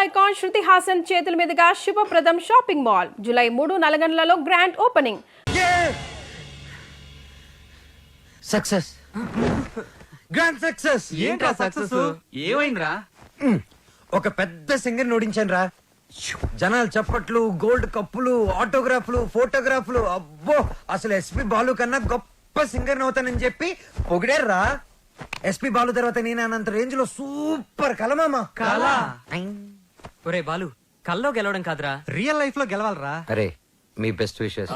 Icon Shruti Haasan చేతుల మీదుగా శుభప్రదం షాపింగ్ మాల్ జూలై 3 నల్గొండలలో grand opening. Success, grand success. ఏంట్రా సక్సెస్? ఏమైందిరా? ఒక పెద్ద సింగర్ నోడించాను రా. జనాలు చప్పట్లు, గోల్డ్ కప్పులు, ఆటోగ్రాఫ్లు, ఫోటోగ్రాఫ్లు. అబ్బో, అసలు ఎస్పి బాలు కన్నా గొప్ప సింగర్ అవుతానని చెప్పి పొగిడారా. ఎస్పి బాలు తర్వాత నేను అన్నంత రేంజ్ లో సూపర్ కలమామా. కళ? ఒరే బాలు, కల్లో గెలవడం కాదురా, రియల్ లైఫ్ లో గెలవాలరా. అరే, మీ బెస్ట్ విషెస్.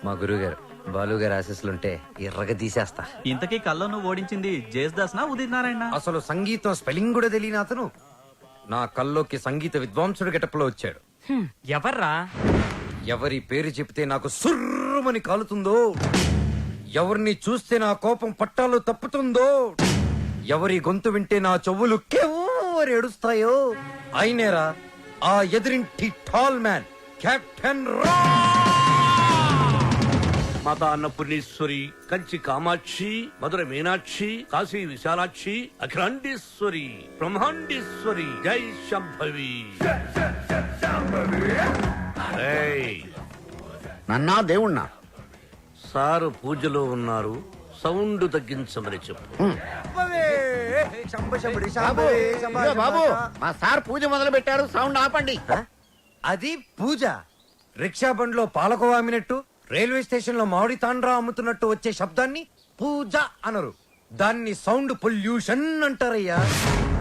మా గురువు గారు బాలు గారు ఆశీస్సులుంటే ఎర్రగా తీసేస్తా. ఇంతకీ కల్లో నువ్వు ఓడించింది జేస్దాస్ నా ఉదిత్ నారాయణ? అసలు సంగీతం స్పెల్లింగ్ కూడా తెలియని అతను నా కల్లోకి సంగీత విద్వాంసుడు గెటప్లో వచ్చాడు. ఎవర్రా? ఎవరి పేరు చెప్తే నాకు సుర్రుమని కాలుతుందో, ఎవరిని చూస్తే నా కోపం పట్టాలు తప్పుతుందో, ఎవరి గొంతు వింటే నా చెవులు కెవ్వరు ఏడుస్తాయో అయినేరా ఆ ఎదురింటి టాల్ మ్యాన్ కెప్టెన్ రా. మాతా అన్నపూర్ణేశ్వరి, కంచి కామాక్షి, మధుర మీనాక్షి, కాశీ విశాలాక్షి, అఖిలాండేశ్వరి, బ్రహ్మాండేశ్వరి, జై శంభవి. నన్నా దేవుణ్ణా? సారు పూజలో ఉన్నారు, సౌండ్ తగ్గించమని చెప్పు. ఇదిగో బాబు, మా సార్ పూజ మొదలు పెట్టారు, సౌండ్ ఆపండి. అది పూజ. రిక్షా బండ్లో పాలకోవా అమ్మినట్టు, రైల్వే స్టేషన్ లో మామిడి తాండ్రా అమ్ముతున్నట్టు వచ్చే శబ్దాన్ని పూజ అనరు, దాన్ని సౌండ్ పొల్యూషన్ అంటారయ్యా.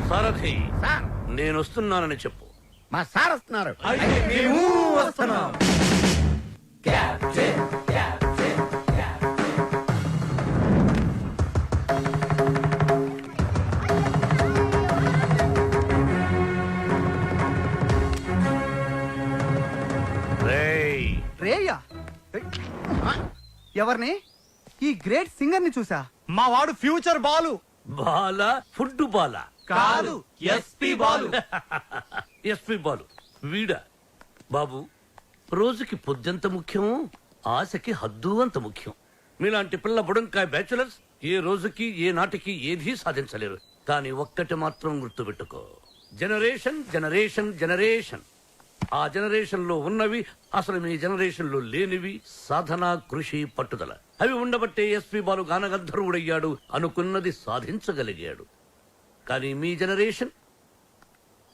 సారథి, సార్, నేను వస్తున్నానని చెప్పు. మా సార్ వస్తున్నారు. మేము వస్తున్నాం. రేయ్, రేయా? ఎవరిని? ఈ గ్రేట్ సింగర్ ని చూసా. మా వాడు ఫ్యూచర్ బాలు. బాల ఫుడ్ బాల కాదు, ఎస్పి బాలు. ఎస్పి బాలు వీడా? బాబు, రోజుకి పొద్దెంత ముఖ్యం, ఆశకి హద్దు అంత ముఖ్యం. మీలాంటి పిల్ల బుడంకాయ బ్యాచులర్స్ ఏ రోజుకి ఏ నాటికి ఏదీ సాధించలేరు. కానీ ఒక్కటి మాత్రం గుర్తుపెట్టుకో, జనరేషన్ జనరేషన్ జనరేషన్. ఆ జనరేషన్ లో ఉన్నవి అసలు మీ జనరేషన్ లో లేనివి సాధన, కృషి, పట్టుదల. అవి ఉండబట్టే ఎస్పి బాలు గానగంధర్వుడయ్యాడు, అనుకున్నది సాధించగలిగాడు. కానీ మీ జనరేషన్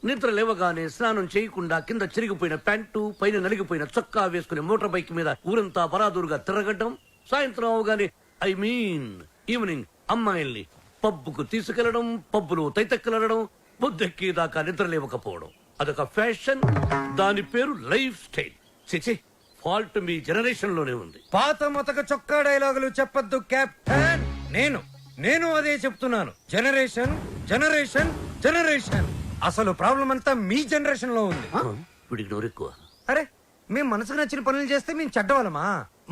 నిద్ర లేవగానే స్నానం చేయకుండా కింద చిరిగిపోయిన ప్యాంటు, పైన నలిగిపోయిన చొక్కా వేసుకుని మోటార్ బైక్ మీద ఊరంతా బరాదూరుగా తిరగడం, సాయంత్రం అవగానే ఈవినింగ్ అమ్మాయిల్ని పబ్బుకు తీసుకెళ్లడం, పబ్బులు తైతెక్కలడం, బుద్ధెక్కి దాకా నిద్ర లేవకపోవడం. అదొక ఫ్యాషన్, దాని పేరు లైఫ్ స్టైల్. చిచి, ఫాల్ట్ మీ జనరేషన్ లోనే ఉంది. పాత మొతక చొక్కా డైలాగులు చెప్పొద్దు కెప్టెన్. నేను అదే చెప్తున్నాను. Generation generation generation. అసలు ప్రాబ్లం అంతా మీ జనరేషన్ లో ఉంది. వీడికి నోరెక్కువ. అరే, మేము మనసుకు నచ్చిన పనులు చేస్తే మేము చెడ్డవాళ్ళమా?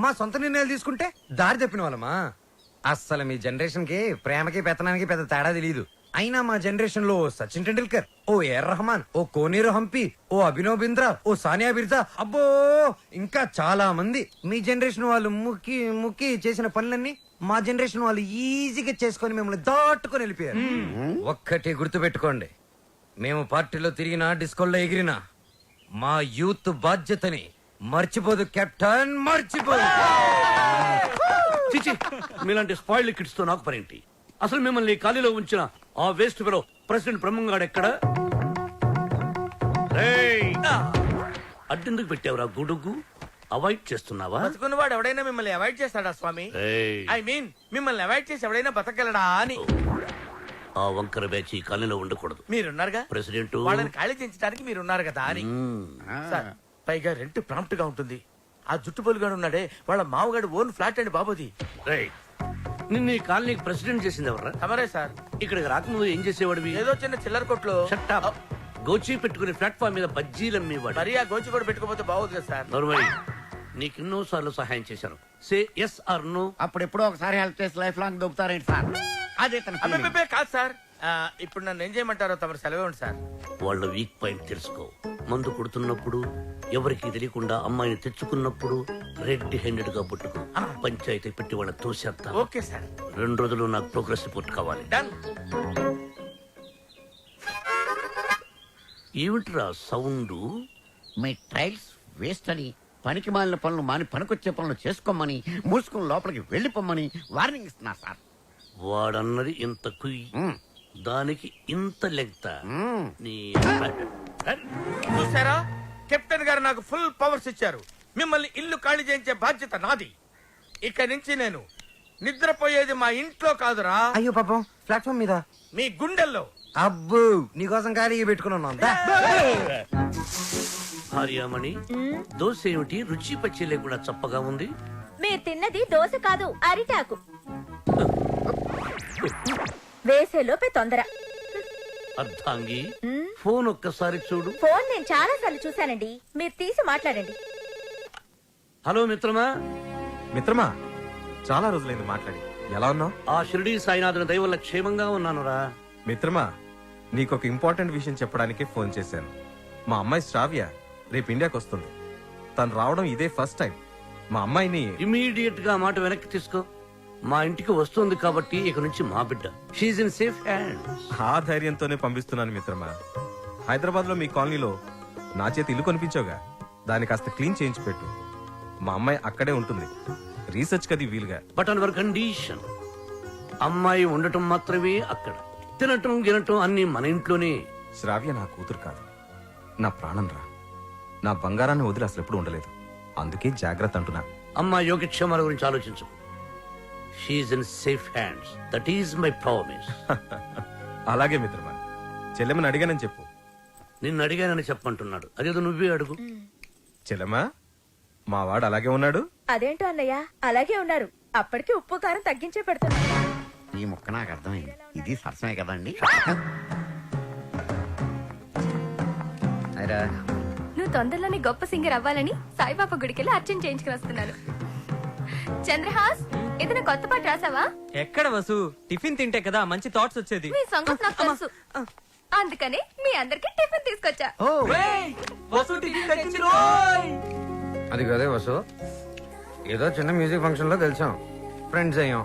మా సొంత నిర్ణయాలు తీసుకుంటే దారి తప్పిన వాళ్ళమా? అస్సలు మీ జనరేషన్ కి ప్రేమకి పెత్తనానికి పెద్ద తేడా తెలియదు. అయినా మా జనరేషన్ లో సచిన్ టెండూల్కర్, ఓ ఏఆర్ రెహమాన్, ఓ కోనేరు హంపి, ఓ అభినవ్ బింద్రా, ఓ సానియా బిర్జా, అబ్బో ఇంకా చాలా మంది. మీ జనరేషన్ వాళ్ళు ముక్కి ముక్కి చేసిన పనులన్నీ మా జనరేషన్ వాళ్ళు ఈజీగా చేసుకొని మిమ్మల్ని దాటుకొని వెళ్ళిపోయారు. ఒక్కటి గుర్తు పెట్టుకోండి, మేము పార్టీలో తిరిగినా, డిస్కోల్లో ఎగిరినా మా యూత్ బాధ్యతని మర్చిపోదు కెప్టెన్, మర్చిపోదు. చిచి, మీలాంటి స్పాయిల్ కిడ్స్ తో నాకు పనేంటి? అసలు మిమ్మల్ని ఖాళీలో ఉంచిన ఆ వేస్ట్ ఫెలో ప్రెసిడెంట్ బ్రహ్మంగాడు ఎక్కడ? అడ్డెందుకు పెట్టావురా గుడుగు? అవాయిడ్ చేస్తున్నావా? బతుకున్నవాడు ఎవడైనా మిమ్మల్ని అవాయిడ్ చేస్తాడా స్వామి? ఐ మీన్ మిమ్మల్ని అవాయిడ్ చేసి ఎవడైనా బతకగలడా అని. ఆ వంకర బ్యాచ్ ఈ ఖాళీలో ఉండకూడదు. మీరున్నారుగా ప్రెసిడెంట్, వాళ్ళని ఖాళీ చేయించడానికి మీరున్నారు కదా అని. సార్, పైగా రెంట్ ప్రాంప్ట్ గా ఉంటుంది. ఆ జుట్టు పొలుగాడు ఉన్నాడే, వాళ్ళ మామగాడు ఓన్ ఫ్లాట్ అండి బాబుది. నిన్న ఈ కాలనీకి ప్రెసిడెంట్ చేసింది ఎవర్రా? తమరే సార్. ఇక్కడికి రాకముందు ఏం చేసేవాడివి? ఏదో చిన్న చిల్లర కొట్లో గోచి పెట్టుకుని ప్లాట్ఫామ్ మీద బజ్జీలు అమ్మేవాడు. మరి ఆ గోచి కూడా పెట్టుకోపోతే బాగోదు కదా సార్. నర్మయ్, నీకెన్నో సార్లు సహాయం చేశాను. Say yes or no. అప్పుడెప్పుడో ఒకసారి హెల్ప్ చేసి లైఫ్ లాంగ్ దొబ్బుతారేంటి సార్? అదే తన feeling. అబ్బే కాదు సార్. ఇప్పుడు నన్ను ఏం చేయమంటారో తమరు సెలవు సార్. వాళ్ళ వీక్ పాయింట్ తెలుసుకో. మందు కొడుతున్నప్పుడు, ఎవరికి తెలియకుండా అమ్మాయిని తెచ్చుకున్నప్పుడు రెడ్ హ్యాండెడ్ గా పట్టుకో. పంచాయతీ పెట్టి వాళ్ళ తోసేస్తా. Okay sir. 2 రోజులు నాకు ప్రోగ్రెస్ రిపోర్ట్ కావాలి. డన్. ఏమిట్రా సౌండ్? మీ ట్రైల్స్ వేస్ట్ అని, పనికి మాలిన పనులు మాని పనికొచ్చే పనులు చేసుకోమని, మూసుకుని లోపలికి వెళ్ళిపోమ్మని వార్నింగ్ ఇస్తున్నా సార్. వాడన్నది ఇంత కుయ్, మ్మ్. దానికి ఇంత లెంగ్త. మ్మ్. నీ చూసారా, కెప్టెన్ గారు నాకు ఫుల్ పవర్స్ ఇచ్చారు. మిమ్మల్ని ఇల్లు ఖాళీ చేయించే బాధ్యత నాది. ఇక నుంచి నేను నిద్రపోయేది మా ఇంట్లో కాదురా, అయ్యో పాపం ప్లాట్ఫామ్ మీద. మీ గుండెల్లో. అబ్బు నీకోసం ఖాళీ పెట్టుకున్నాను. దా. భార్యామణి, దోశ ఏమిటి రుచి పచ్చి లేకుండా చప్పగా ఉంది? మీరు తిన్నది దోశ కాదు, అరిటాకు. వేసేలోపే తొందర. అర్థాంగి, ఫోన్ ఒక్కసారి చూడు. ఫోన్ నేను చాలా సార్లు చూశానండి, మీరు తీసి మాట్లాడండి. హలో మిత్రమా. మిత్రమా, చాలా రోజులైంది మాట్లాడి. ఎలా ఉన్నావు? ఆ షిరిడి సాయినాథుని దయ వల్ల క్షేమంగా ఉన్నానురా. మిత్రమా, నీకొక ఇంపార్టెంట్ విషయం చెప్పడానికే ఫోన్ చేశాను. మా అమ్మాయి శ్రావ్య రేపు ఇండియాకి వస్తుంది. తను రావడం ఇదే ఫస్ట్ టైం. మా అమ్మాయిని ఇమీడియట్ గా మాట వెనక్కి తీసుకో. మా ఇంటికి వస్తుంది కాబట్టి ఇక నుంచి మా బిడ్డ. She's in safe hands. ఆ ధైర్యంతోనే పంపిస్తున్నాను మిత్రమా. హైదరాబాద్ లో మీ కాలనీలో నా చేతి ఇల్లు కొనిపించావుగా, దాన్ని కాస్త క్లీన్ చేయించి పెట్టు. మా అమ్మాయి అక్కడే ఉంటుంది, రీసెర్చ్ కది వీలుగా. బట్ ఆన్ అవర్ కండిషన్, అమ్మాయి ఉండటం మాత్రమే అక్కడ, తినటం గినటం అన్ని మన ఇంట్లోనే. శ్రావ్య నా కూతురు కాదు, నా ప్రాణం రా. నా బంగారాన్ని వదిలి అసలు ఎప్పుడు ఉండలేదు. అందుకే జాగ్రత్త అంటున్నా. అమ్మాయి యోగక్షేమాల గురించి ఆలోచించు. She's in safe hands. That is my promise. అలాగే మిత్రమా. చెల్లెమ్మని అడిగానని చెప్పు. నిన్ను అడిగానని చెప్పంటున్నాడు. అదేదో నువ్వే అడుగు. చెల్లెమ్మా, మా వాడు అలాగే ఉన్నాడు. అదేంటో అన్నయ్య, అలాగే ఉన్నారు. అప్పటికి ఉప్పు కారం తగ్గించే పెడుతున్నా. ఈ ముక్క నాకు అర్థమైంది. ఇది సరసమే కదండి. నువ్వు తొందరలోనే గొప్ప సింగర్ అవ్వాలని సాయిబాబా గుడికెళ్ళి అర్చన చేయించుకుని వస్తున్నాను. చంద్రహాస్, ఏదైనా కొత్త పాట రాసావా? ఎక్కడ వసు, టిఫిన్ తింటే కదా మంచి థాట్స్ వచ్చేది. మీ సంగతి నాకు తెలుసు, అందుకని మీ అందరికి టిఫిన్ తీసుకొచ్చా. అది కదే వసు, ఏదో చిన్న మ్యూజిక్ ఫంక్షన్ లో కలిసాం, ఫ్రెండ్స్ అయ్యాం.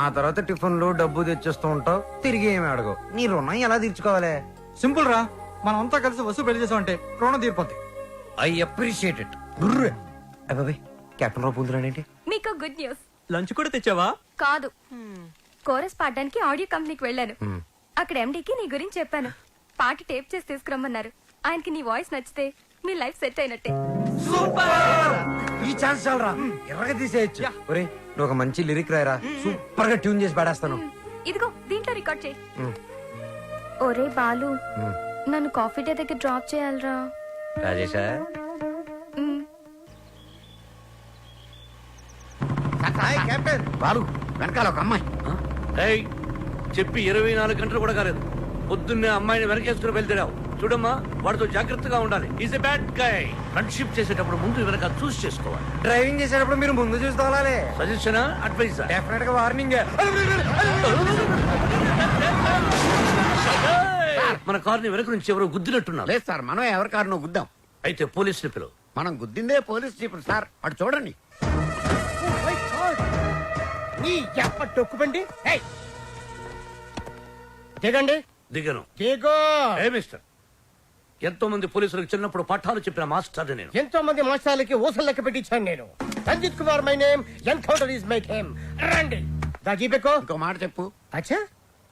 ఆ తర్వాత టిఫిన్లు డబ్బు తెచ్చేస్తూ ఉంటావు, తిరిగి ఏమి అడగవు. నీ రుణం ఎలా తీర్చుకోవాలి? సింపుల్ రా, మనం అంతా కలిసి వసూలు పెళ్లి చేసామంటే రుణం తీరిపోద్ది. I appreciate it. అబ్బాయి కెప్టెన్ రావు పూందురాడేంటి? మీకు గుడ్ న్యూస్. లంచ్ కూడా తెచ్చావా? కాదు, కోరస్ పాడడానికి ఆడియో కంపెనీకి వెళ్ళాను. అక్కడ ఎండీకి నీ గురించి చెప్పాను. పాట టేప్ చేసి తీసుకురమ్మన్నారు. ఆయనకి నీ వాయిస్ నచ్చితే మీ లైఫ్ సెట్ అయినట్టే. ఈ ఛాన్స్ చాలరా, ఎర్రగా తీసేయచ్చు. ఒరే నువ్వు ఒక మంచి లిరిక్ రాయరా, సూపర్ గా ట్యూన్ చేసి పాడేస్తాను. ఇదిగో దీంట్లో రికార్డ్ చేయి. ఒరే బాలు, నన్ను కాఫీ డే దగ్గర డ్రాప్ చేయాలరా. రాజేశా, కెప్టెన్ బాలు, వెనకాల ఒక అమ్మాయి. ఏయ్, చెప్పి 24 గంటలు కూడా కాలేదు. పొద్దున్నే అమ్మాయిని వెనకేసుకుని వెళ్తావు. చూడమ్మా, వాడితో జాగ్రత్తగా ఉండాలి. Is a bad guy. Friendship చేసేటప్పుడు ముందు వెనక చూస్ చేసుకోవాలి. డ్రైవింగ్ చేసేటప్పుడు మీరు ముందు చూసుకోవాలి. సజెషనా, అడ్వైజా? డెఫినెట్ గా వార్నింగ్. మన కార్ని వెనక నుంచి ఎవరో గుద్దినట్టున్నారు. లేదు సార్, మనం ఎవరి కారునో గుద్దాం. అయితే పోలీసులు పిలువు. మనం గుద్దిందే పోలీస్ జీపులు సార్. అటు చూడండి. టొక్కుబండి దిగండి. దిగను. దిగో. ఏ మిస్టర్, ఎంతో మంది పోలీసులకు చిన్నప్పుడు పాఠాలు చెప్పిన మాస్టర్ నేను. ఎంతో మంది మోసాలకి ఊసలు లెక్క పెట్టించాను నేను. Ranjit Kumar my name, encounter is my game. రండి. దా జీపేకో. ఇంకో మాట చెప్పు. అచ్చా,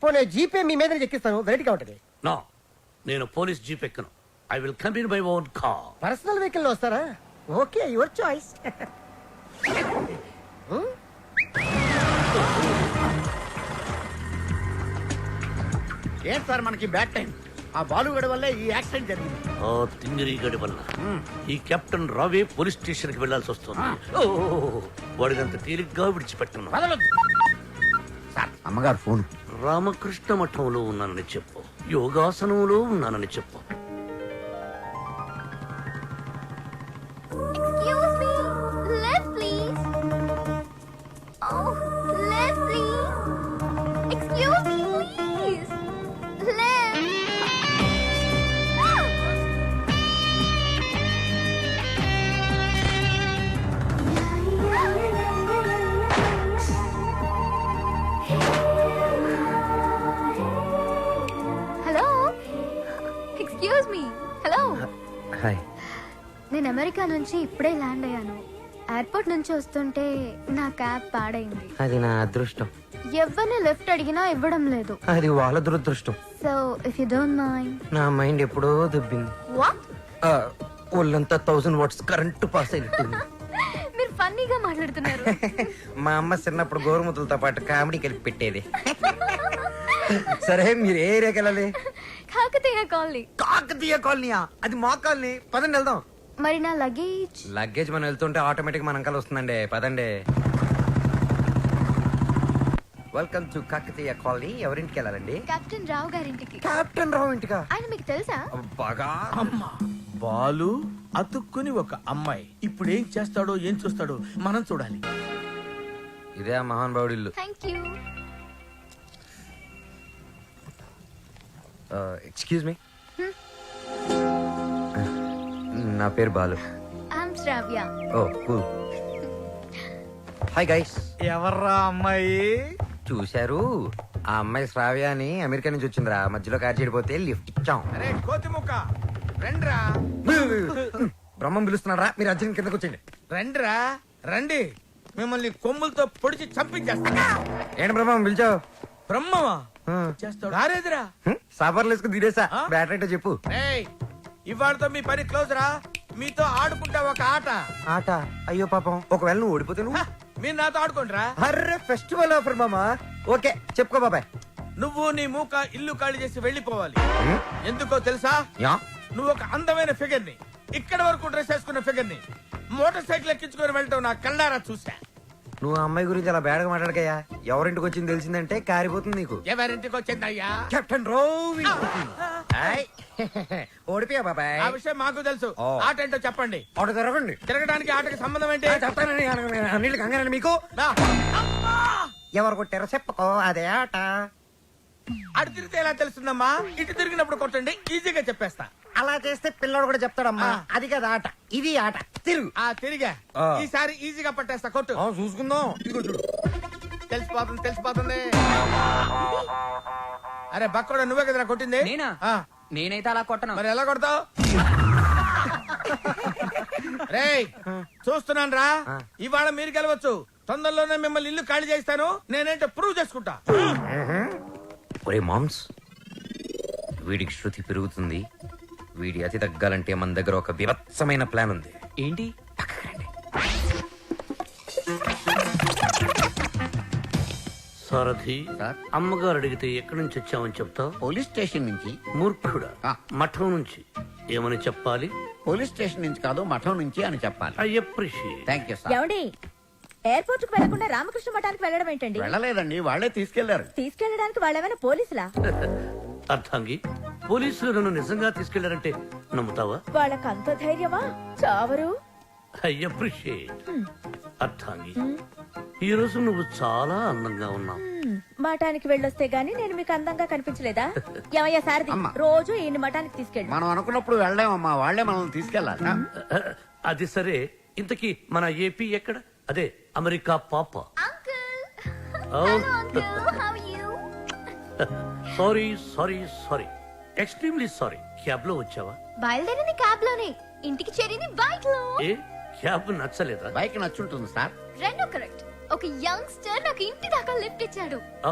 పోనీ జీపే మీ మీద ఎక్కిస్తాను, వెరైటీగా ఉంటది. నో, నేను పోలీస్ జీప్ ఎక్కను. I will come in my own car. Personal vehicle లో వస్తారా? Okay, your choice. ఏంటి సార్ మనకి బ్యాడ్ టైం? ఆ బాలుగడి వల్లే ఈ యాక్సిడెంట్ జరిగింది. ఆ తింగిరి గడి వల్ల ఈ కెప్టెన్ రావే పోలీస్ స్టేషన్ కి వెళ్లాల్సి వస్తుంది. వాడినంత తేలిగ్గా విడిచిపెట్టను. సార్, అమ్మగారు ఫోన్. రామకృష్ణ మఠంలో ఉన్నానని చెప్పు, యోగాసనంలో ఉన్నానని చెప్పు. Excuse me, left please. Oh, left please. Excuse me, please. Left. Hello. Excuse me. Hello, hi. నేను అమెరికా నుంచి ఇప్పుడే ల్యాండ్ అయ్యాను. ఎయిర్పోర్ట్ నుంచి వస్తుంటే నా క్యాబ్ పాడైంది. అది నా అదృష్టం. ఎవరిని లిఫ్ట్ అడిగినా ఇవ్వడం లేదు. అది వాళ్ళ దురదృష్టం. So if you don't mind. నా మైండ్ ఎప్పుడో దుబ్బింది. వాట్? ఒళ్ళంతా 1000 వాట్స్ కరెంటు పాస్ అయినట్టుంది. మీరు ఫన్నీగా మాట్లాడుతున్నారు. మా అమ్మ చిన్నప్పుడు గోరుముతులతో పాటు కామెడీ కలిపి పెట్టేది. సరే మీరు ఏ ఏరియాకి వెళ్ళాలి? కాకతీయ కాలనీ. కాకతీయ కాలనీయా? అది మా కాలనీ. పదండి వెళ్దాం. మరి నా లగేజ్? లగేజ్ మనం వెళ్తుంటే ఆటోమేటిక్ మన అంకల్ వస్తుందండి. పదండి. Welcome to Kakatiya colony. ఎవరింటికి వెళ్ళాలండి? కెప్టెన్ రావు గారింటికి. కెప్టెన్ రావు ఇంటికా? ఆయన మీకు తెలుసా? బాగా. అమ్మా బాలు అతుక్కుని ఒక అమ్మాయి ఇప్పుడు ఏం చేస్తాడో ఏం చూస్తాడో మనం చూడాలి. ఇదే ఆ మహానుభావుడి ఇల్లు. Thank you. Excuse me. నా పేరు Balu. I'm Sravya. Oh cool. Hi guys. ఎవర్రా అమ్మాయి? చూశారు, ఆ అమ్మాయి శ్రావ్య అని అమెరికా నుంచి వచ్చిందిరా. మధ్యలో కార్ చెడిపోతే లిఫ్ట్ ఇచ్చాం. అరే కోతి ముక్క రండ్రా బ్రహ్మం పిలుస్తున్నారా? మీరు అర్జున్ కిందకు వచ్చేయండి. రండ్రా రండి, మిమ్మల్ని కొమ్ములతో పొడిచి చంపించేస్తా. ఏంటి బ్రహ్మం పిలిచావు? బ్రహ్మమా చేస్తాడు రారేదిరా. సాఫర్లు వేసుకుని తీరేసా. ఆ? బ్యాటరీ అంటే చెప్పు. ఏయ్ ఇవాళతో మీ పని క్లోజ్ రా. మీతో ఆడుకుంటా ఒక ఆట. ఆట? అయ్యో పాపం, ఒకవేళ నువ్వు ఓడిపోతే నువ్వు? హ, మీరు నాతో ఆడుకోండిరా. అర్రే ఫెస్టివల్ ఆఫర్ మామా. ఓకే చెప్పుకో బాబాయ్. నువ్వు నీ మూక ఇల్లు ఖాళీ చేసి వెళ్ళిపోవాలి. ఎందుకో తెలుసా? యా. నువ్వు ఒక అందమైన ఫిగర్ ని, ఇక్కడ వరకు డ్రెస్ వేసుకున్న ఫిగర్ ని మోటార్ సైకిల్ ఎక్కించుకొని వెళ్ళటం నా కళ్ళారా చూసా. నువ్వు ఆ అమ్మాయి గురించి అలా బేడగా మాట్లాడకయ్యా. ఎవరింటికి వచ్చింది తెలిసిందంటే కారిపోతుంది నీకు. ఎవరింటికి వచ్చిందయ్యా? కెప్టెన్ రోవి. ఓడిపోయా బాబాయ్. ఆ విషయం మాకు తెలుసు. ఓ. ఆట ఏంటో చెప్పండి. ఆట తిరగండి. తిరగడానికి ఆటకి సంబంధం ఏంటి? చెప్తానండి. అన్నిటికి కంగారండి మీకు. రా. అమ్మా! ఎవరు కొట్టారో చెప్పుకో, అదే ఆట. అటు తిరిగితే ఎలా తెలుస్తుందమ్మా? ఇటు తిరిగినప్పుడు కొట్టండి, ఈజీగా చెప్పేస్తా. అలా చేస్తే పిల్లడు కూడా చెప్తాడమ్మా. ఆ. అది కదా ఆట, ఇది ఆట. తిరుగు. ఆ తిరిగా ఆ. ఈసారి ఈజీగా పట్టేస్తా. కొట్టు. చూసుకుందాం. ఇదిగో చూడు. తెలిసిపోతుంది తెలిసిపోతుంది. అరే బక్కడా, నువ్వే కదరా కొట్టింది? నేనా? ఆ. నేనైతే అలా కొట్టను. మరి ఎలా కొడతావు? రేయ్ చూస్తున్నాను రా. ఆ. ఇవాళ మీరు గెలవచ్చు. తొందరలోనే మిమ్మల్ని ఇల్లు ఖాళీ చేస్తాను. నేనేంటో ప్రూవ్ చేసుకుంటా. ఒరే మామ్స్, వీడికి శృతి పెరుగుతుంది. వీడి అతి తగ్గాలంటే మన దగ్గర ఒక వివత్సమైన ప్లాన్ ఉంది. ఏంటి? సారథి, సార్? అమ్మగారు అడిగితే ఎక్కడి నుంచి వచ్చామని చెప్తావు? పోలీస్ స్టేషన్ నుంచి. మూర్ఖుడా. ఆ. మఠం నుంచి ఏమని చెప్పాలి? పోలీస్ స్టేషన్ నుంచి కాదు, మఠం నుంచి అని చెప్పాలి. I appreciate. Thank you sir. ఏమండి, ఎయిర్పోర్ట్ కు వెళ్లకుండా రామకృష్ణ మఠానికి వెళ్ళడం ఏంటండి? వెళ్ళలేదండి, వాళ్ళే తీసుకెళ్లారు. తీసుకెళ్ళడానికి వాళ్ళేమైనా పోలీసులా? అర్థంగి, పోలీసులు నన్ను నిజంగా తీసుకెళ్లారంటే నమ్ముతావా? వాళ్ళకంత ధైర్యమా? చావరు. I appreciate. అర్థంగి, ఈ రోజు నువ్వు చాలా అందంగా ఉన్నావు. మఠానికి వెళ్ళొస్తే గానీ నేను మీకు అందంగా కనిపించలేదా? ఏమయ్యా సారథి, అమ్మా. రోజు ఈయన మఠానికి తీసుకెళ్ళి. మనం అనుకున్నప్పుడు వెళ్ళామమ్మా, వాళ్ళే మనల్ని తీసుకెళ్లాలి. అది సరే, ఇంతకీ మన ఏపీ ఎక్కడ? అదే అమెరికా పాప. Sorry sorry sorry, extremely sorry. Cab లో వచ్చావా? బయలుదేరింది క్యాబ్ లోనే, ఇంటికి చేరింది బైక్ లో. ఏ క్యాబ్ నచ్చలేదా? బైక్ నచ్చుంటుంది సార్. రెండు కరెక్ట్. ఒక యంగ్స్టర్ నాకు ఇంటి దాకా లిఫ్ట్ ఇచ్చాడు. ఓ,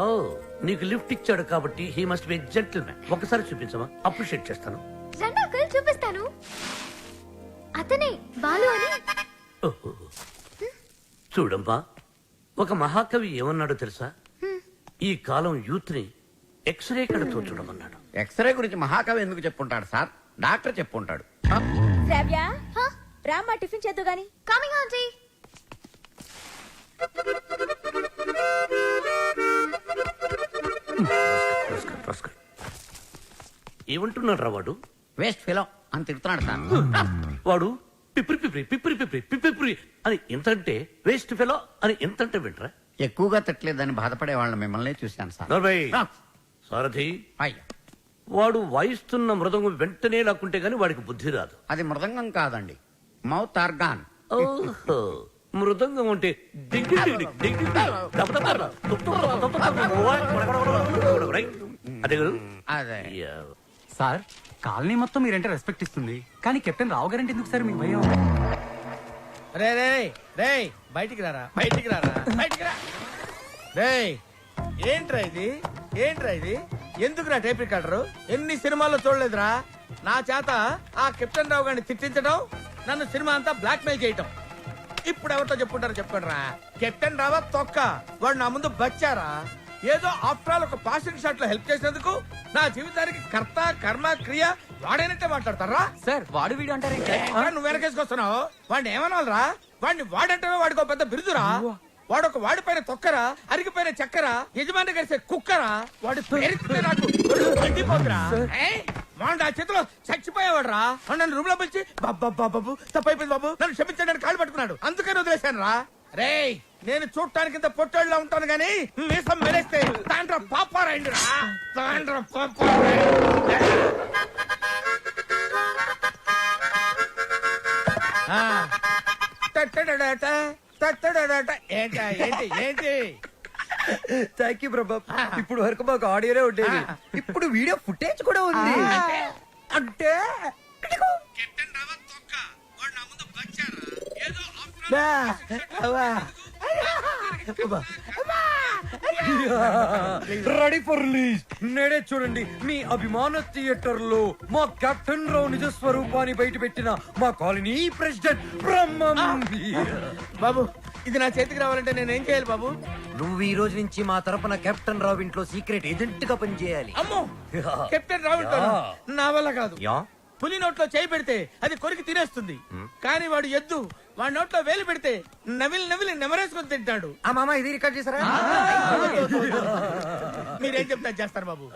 నీకు లిఫ్ట్ ఇచ్చాడు కాబట్టి హీ మస్ట్ బి జెంటిల్మెన్. ఒకసారి చూపించమా, అప్రిషియేట్ చేస్తాను. రెండు అంకుల్ చూపిస్తాను. అతనే బాలు అని. ఓహో. చూడమ్మా, ఒక మహాకవి ఏమన్నాడో తెలుసా? ఈ కాలం యూత్ ని ఎక్స్రే కడతో చూడమన్నాడు. ఎక్స్రే గురించి మహాకవి ఎందుకు చెప్పుంటాడు సార్? డాక్టర్ చెప్పుంటాడు. శ్రావ్య, Huh? రామ్మా టిఫిన్ చేద్దు గాని. Coming aunty. ఏమంటున్నాడు రా వాడు? వేస్ట్ ఫిలో అని తిడుతున్నాడు సార్. వాడు పిప్రి పిప్రి పిప్రి పిప్రి పిప్రి అని ఎంతంటే వేస్ట్ ఫెలో అని ఎంతంటే వింటరా? ఎక్కువగా తిట్టలేదని బాధపడే వాళ్ళని మిమ్మల్ని చూశాను సార్. నోర్మై. ఆ. సారథి, అయ్యా, వాడు వాయిస్తున్న మృదంగం వెంటనే లాక్కుంటే గాని వాడికి బుద్ధి రాదు. అది మృదంగం కాదండి, మౌత్ ఆర్గాన్. ఓహో, మృదంగం అంటే డింగ్ డింగ్ డింగ్ డింగ్ డింగ్ దబ దబ దబ తుప్ తుప్ దబ దబ దబ. రైట్? అదే కదా? అదే యా. సార్, కాలనీ మొత్తం మీరంటే రెస్పెక్ట్ ఇస్తుంది కానీ కెప్టెన్ రావు గారంటే ఎందుకు సార్ మీకు భయం? రే రే రే బయటికి రారా, బయటికి రారా, బయటికి రా. రే ఏంట్రా ఇది ఎందుకురా టేప్ రికార్డరు? ఎన్ని సినిమాల్లో చూడలేదురా నా చేత ఆ కెప్టెన్ రావు గారిని తిట్టించడం, నన్ను సినిమా అంతా బ్లాక్ మెయిల్ చేయటం. ఇప్పుడు ఎవరితో చెప్పుకుంటారో చెప్పుకోండిరా. కెప్టెన్ రావా తొక్క, వాడు నా ముందు బచ్చారా. ఏదో ఆఫ్టర్ ఆల్ ఒక పాసింగ్ షాట్ లో హెల్ప్ చేసినందుకు నా జీవితానికి కర్త కర్మ క్రియ వాడైనట్టే మాట్లాడతారా? సార్ వాడు వీడు అంటారు నువ్వు వెనకేసుకొస్తున్నావు. వాడిని ఏమనాలరా? వాడిని వాడంటే వాడికి ఒక పెద్ద బిరుదురా. వాడొక వాడిపైన తొక్కరా, అరిగిపోయిన చక్కరా, యజమాని కలిసే కుక్కరా. వాడి పేరు నాకు ఒళ్ళు మండిపోతురా. వాడు ఆ చేతిలో చచ్చిపోయేవాడు రా. నన్ను రూమ్ లో పిలిచి బాబు తప్పైపోయింది బాబు నన్ను క్షమించడానికి కాళ్ళు పట్టుకున్నాడు. అందుకని వదిలేశాను రా. రే నేను చూడటానికి ఇంత పొట్టోళ్ళ ఉంటాను గానీ మీసం మెరేస్తే తాండ్ర పాపారాయండి రా. తాండ్ర ఏంటి ఏంటి ఏంటి థ్యాంక్ యూ ప్రభా. ఇప్పుడు వరకు మాకు ఆడియోనే ఉండేది, ఇప్పుడు వీడియో ఫుటేజ్ కూడా ఉంది. అంటే కెప్టెన్ రావత్ తొక్క, వాడు నా ముందు బచ్చారా. ఏదో రెడీ ఫర్ రిలీజ్. నేడే చూడండి మీ అభిమాన థియేటర్ లో మా కెప్టెన్ రావు నిజ స్వరూపాన్ని బయట పెట్టిన మా కాలనీ ప్రెసిడెంట్ బ్రహ్మం. బాబు ఇది నా చేతికి రావాలంటే నేనేం చేయాలి బాబు? నువ్వు ఈ రోజు నుంచి మా తరపున కెప్టెన్ రావు ఇంట్లో సీక్రెట్ ఏజెంట్ గా పనిచేయాలి. అమ్మో కెప్టెన్ రావు నా వల్ల కాదు. యా పులి నోట్లో చేయి పెడితే అది కొరికి తినేస్తుంది, కానీ వాడు ఎద్దు. వాడి నోట్లో వేలు పెడితే నవిలి నెమరేసుకొని తింటాడు. ఆ మామ ఇది రికార్డ్ చేశారా? మీరేం చెప్తా చేస్తారు బాబు.